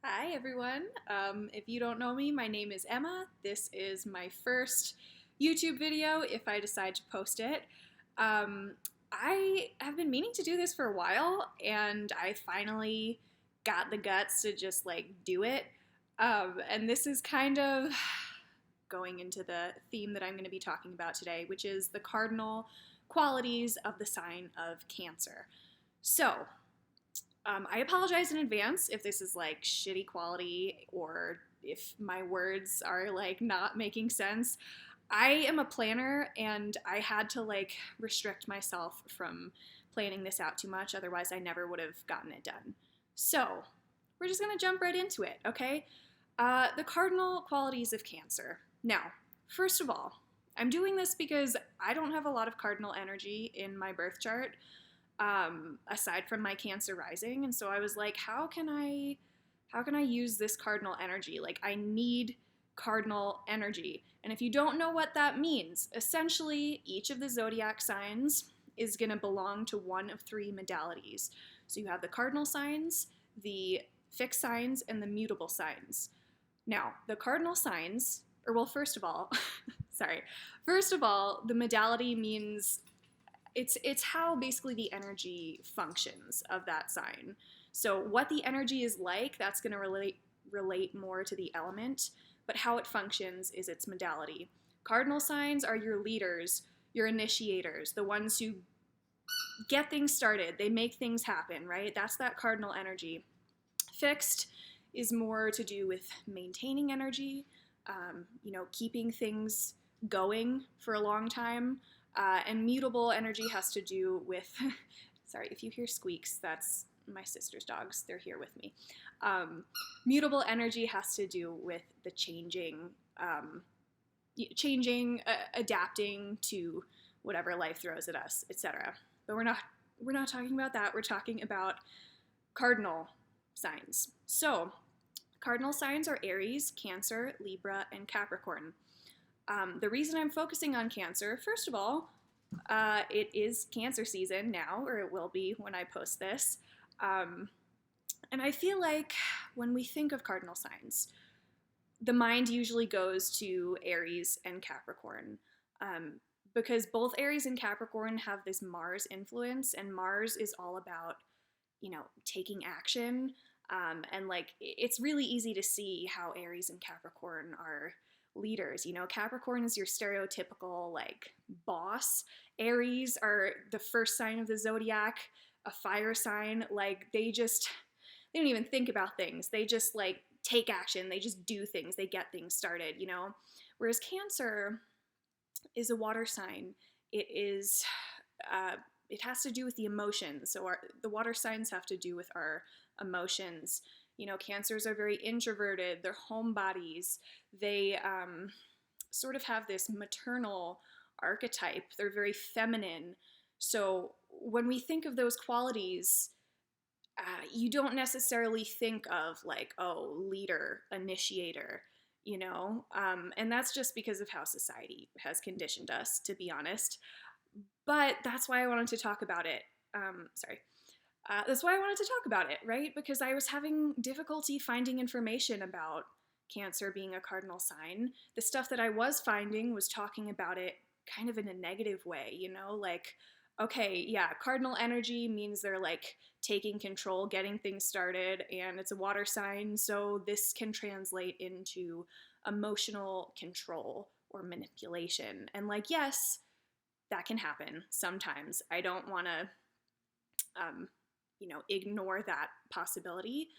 Hi, everyone. If you don't know me, my name is Emma. This is my first YouTube video if I decide to post it. Um, I have been meaning to do this for a while, and I finally got the guts to just like do it. And this is kind of going into the theme that I'm going to be talking about today, which is the cardinal qualities of the sign of Cancer. So, I apologize in advance if this is like shitty quality or if my words are like not making sense. I am a planner and I had to like restrict myself from planning this out too much, otherwise, I never would have gotten it done. So, we're just gonna jump right into it, okay? The cardinal qualities of Cancer. Now, first of all, I'm doing this because I don't have a lot of cardinal energy in my birth chart, aside from my Cancer rising, and so I was like, how can I use this cardinal energy? Like, I need cardinal energy. And if you don't know what that means, essentially each of the zodiac signs is going to belong to one of three modalities. So you have the cardinal signs, the fixed signs, and the mutable signs. Now, the cardinal signs, or well, first of all, sorry, first of all, the modality means it's how basically the energy functions of that sign. So what the energy is like, that's going to relate more to the element, but how it functions is its modality. Cardinal signs are your leaders, your initiators, the ones who get things started, they make things happen, right? That's that cardinal energy. Fixed is more to do with maintaining energy, keeping things going for a long time. And mutable energy has to do with, sorry, if you hear squeaks, that's my sister's dogs. They're here with me. Mutable energy has to do with the adapting to whatever life throws at us, etc. But we're not talking about that. We're talking about cardinal signs. So, cardinal signs are Aries, Cancer, Libra, and Capricorn. The reason I'm focusing on Cancer, first of all, it is Cancer season now, or it will be when I post this. And I feel like when we think of cardinal signs, the mind usually goes to Aries and Capricorn. Because both Aries and Capricorn have this Mars influence, and Mars is all about, taking action. And like, it's really easy to see how Aries and Capricorn are leaders. Capricorn is your stereotypical like boss. Aries are the first sign of the zodiac, a fire sign. Like they don't even think about things. They just like take action. They just do things. They get things started. Whereas Cancer is a water sign. It has to do with the emotions. So the water signs have to do with our emotions. Cancers are very introverted. They're homebodies. They sort of have this maternal archetype. They're very feminine. So when we think of those qualities, you don't necessarily think of like, oh, leader, initiator. And that's just because of how society has conditioned us, to be honest. But that's why I wanted to talk about it. That's why I wanted to talk about it, right? Because I was having difficulty finding information about Cancer being a cardinal sign. The stuff that I was finding was talking about it kind of in a negative way, like, okay, yeah, cardinal energy means they're like taking control, getting things started, and it's a water sign, so this can translate into emotional control or manipulation. And like, yes, that can happen sometimes. I don't want to ignore that possibility,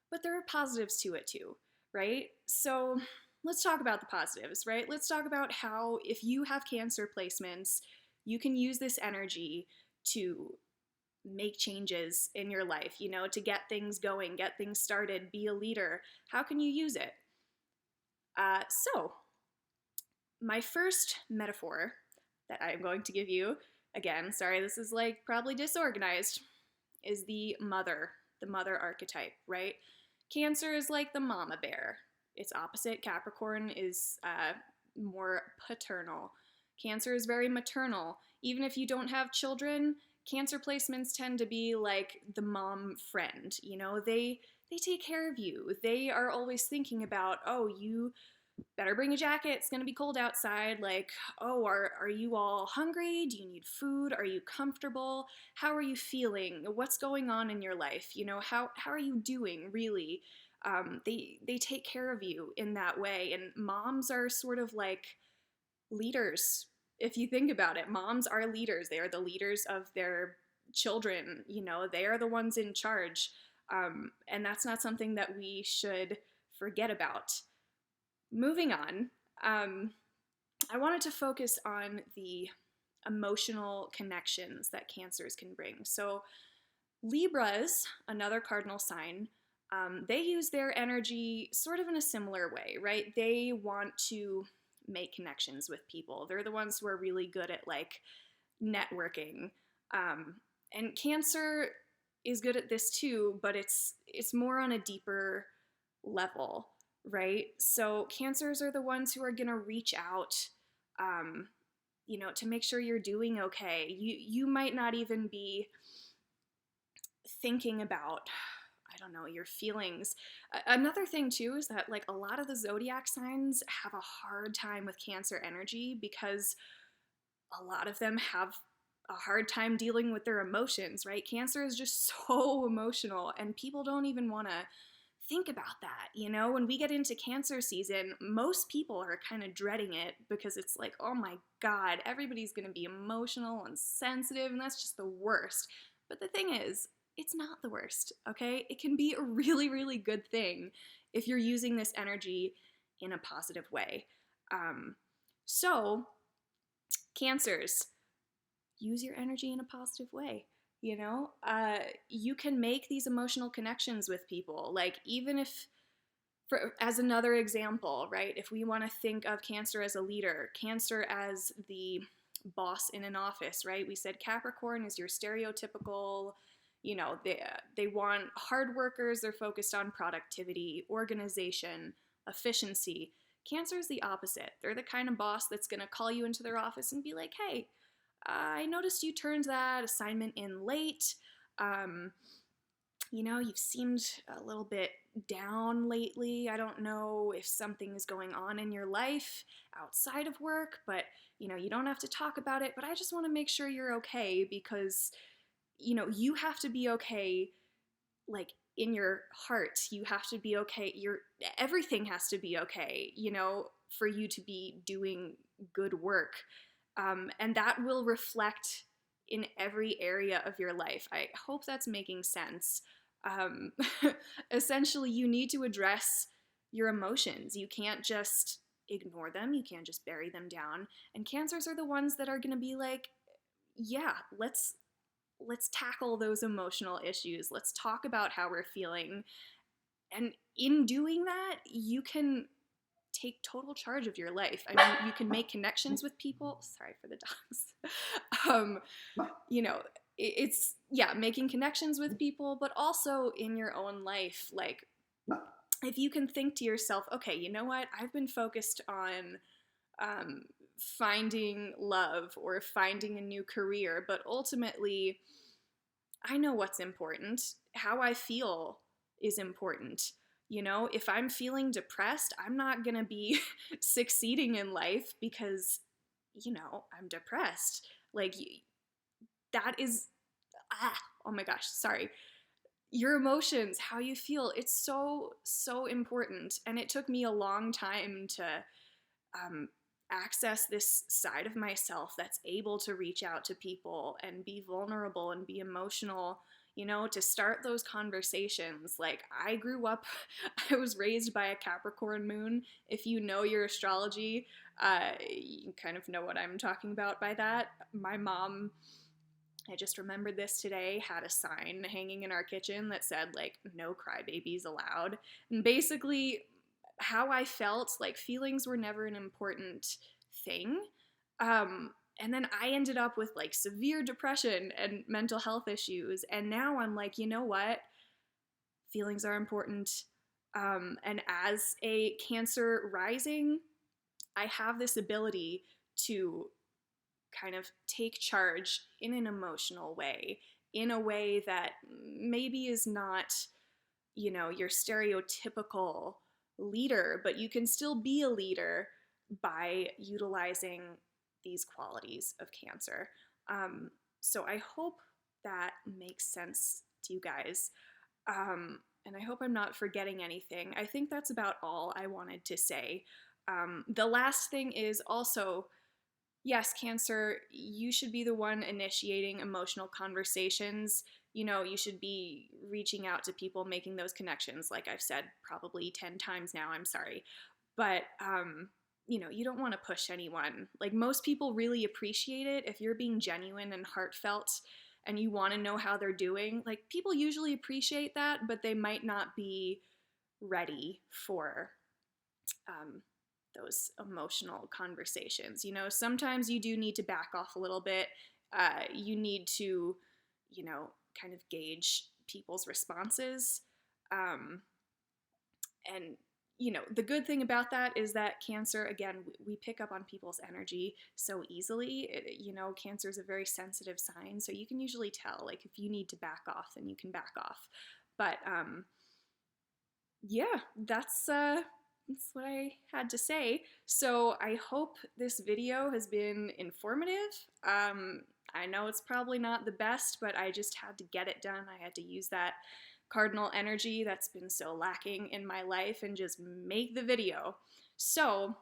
but there are positives to it too, right? So let's talk about the positives, right? Let's talk about how if you have Cancer placements, you can use this energy to make changes in your life, to get things going, get things started, be a leader. How can you use it? So my first metaphor that I'm going to give you, again, sorry, this is like probably disorganized, is the mother archetype, right? Cancer is like the mama bear. Its opposite, Capricorn, is more paternal. Cancer is very maternal. Even if you don't have children, Cancer placements tend to be like the mom friend, you know, they take care of you. They are always thinking about, oh, you better bring a jacket, it's going to be cold outside. Like, oh, are you all hungry? Do you need food? Are you comfortable? How are you feeling? What's going on in your life? You know, how are you doing, really? They take care of you in that way. And moms are sort of like leaders. If you think about it, moms are leaders. They are the leaders of their children. You know, they are the ones in charge. And that's not something that we should forget about. Moving on, I wanted to focus on the emotional connections that Cancers can bring. So, Libras, another cardinal sign, they use their energy sort of in a similar way, right? They want to make connections with people. They're the ones who are really good at like networking. And Cancer is good at this too, but it's more on a deeper level, right? So Cancers are the ones who are going to reach out, you know, to make sure you're doing okay. You might not even be thinking about, I don't know, your feelings. Another thing too is that like a lot of the zodiac signs have a hard time with Cancer energy because a lot of them have a hard time dealing with their emotions, right? Cancer is just so emotional and people don't even want to think about that. You know, when we get into Cancer season, most people are kind of dreading it because it's like, oh my God, everybody's going to be emotional and sensitive, and that's just the worst. But the thing is, it's not the worst, okay? It can be a really, really good thing if you're using this energy in a positive way. So, Cancers, use your energy in a positive way. You know, you can make these emotional connections with people. Like, even if, as another example, right, if we want to think of Cancer as a leader, Cancer as the boss in an office, right? We said Capricorn is your stereotypical, you know, they want hard workers. They're focused on productivity, organization, efficiency. Cancer is the opposite. They're the kind of boss that's going to call you into their office and be like, hey, I noticed you turned that assignment in late. You know, you've seemed a little bit down lately. I don't know if something is going on in your life outside of work, but, you know, you don't have to talk about it. But I just want to make sure you're okay because, you know, you have to be okay, like, in your heart. You have to be okay. Everything has to be okay, you know, for you to be doing good work. And that will reflect in every area of your life. I hope that's making sense. Um, Essentially, you need to address your emotions. You can't just ignore them. You can't just bury them down. And Cancers are the ones that are going to be like, yeah, let's tackle those emotional issues. Let's talk about how we're feeling. And in doing that, you can take total charge of your life. I mean, you can make connections with people. Sorry for the dogs. You know, it's, yeah, making connections with people, but also in your own life. Like, if you can think to yourself, okay, you know what? I've been focused on finding love or finding a new career, but ultimately, I know what's important. How I feel is important. You know, if I'm feeling depressed, I'm not going to be succeeding in life because, you know, I'm depressed. Like, that is, oh my gosh, sorry. Your emotions, how you feel, it's so, so important. And it took me a long time to access this side of myself that's able to reach out to people and be vulnerable and be emotional, you know, to start those conversations. Like, I grew up, I was raised by a Capricorn moon. If you know your astrology, you kind of know what I'm talking about by that. My mom, I just remembered this today, had a sign hanging in our kitchen that said, like, no crybabies allowed. And basically, how I felt, like, feelings were never an important thing. And then I ended up with, like, severe depression and mental health issues. And now I'm like, you know what? Feelings are important. And as a Cancer rising, I have this ability to kind of take charge in an emotional way, in a way that maybe is not, you know, your stereotypical leader, but you can still be a leader by utilizing these qualities of Cancer. So I hope that makes sense to you guys. And I hope I'm not forgetting anything. I think that's about all I wanted to say. The last thing is also, yes, Cancer, you should be the one initiating emotional conversations. You know, you should be reaching out to people, making those connections, like I've said probably 10 times now, I'm sorry. But, you know, you don't want to push anyone. Like, most people really appreciate it if you're being genuine and heartfelt and you want to know how they're doing. Like, people usually appreciate that, but they might not be ready for those emotional conversations. You know, sometimes you do need to back off a little bit. You need to, you know, kind of gauge people's responses. And, you know, the good thing about that is that Cancer, again, we pick up on people's energy so easily. You know, Cancer is a very sensitive sign, so you can usually tell, like, if you need to back off, then you can back off. But, yeah, that's what I had to say. So I hope this video has been informative. I know it's probably not the best, but I just had to get it done. I had to use that cardinal energy that's been so lacking in my life and just make the video. So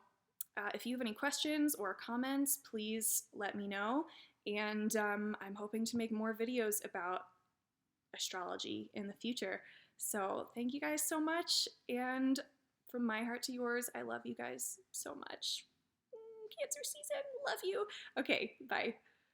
if you have any questions or comments, please let me know. And I'm hoping to make more videos about astrology in the future. So thank you guys so much, and from my heart to yours, I love you guys so much. Cancer season, love you. Okay, bye.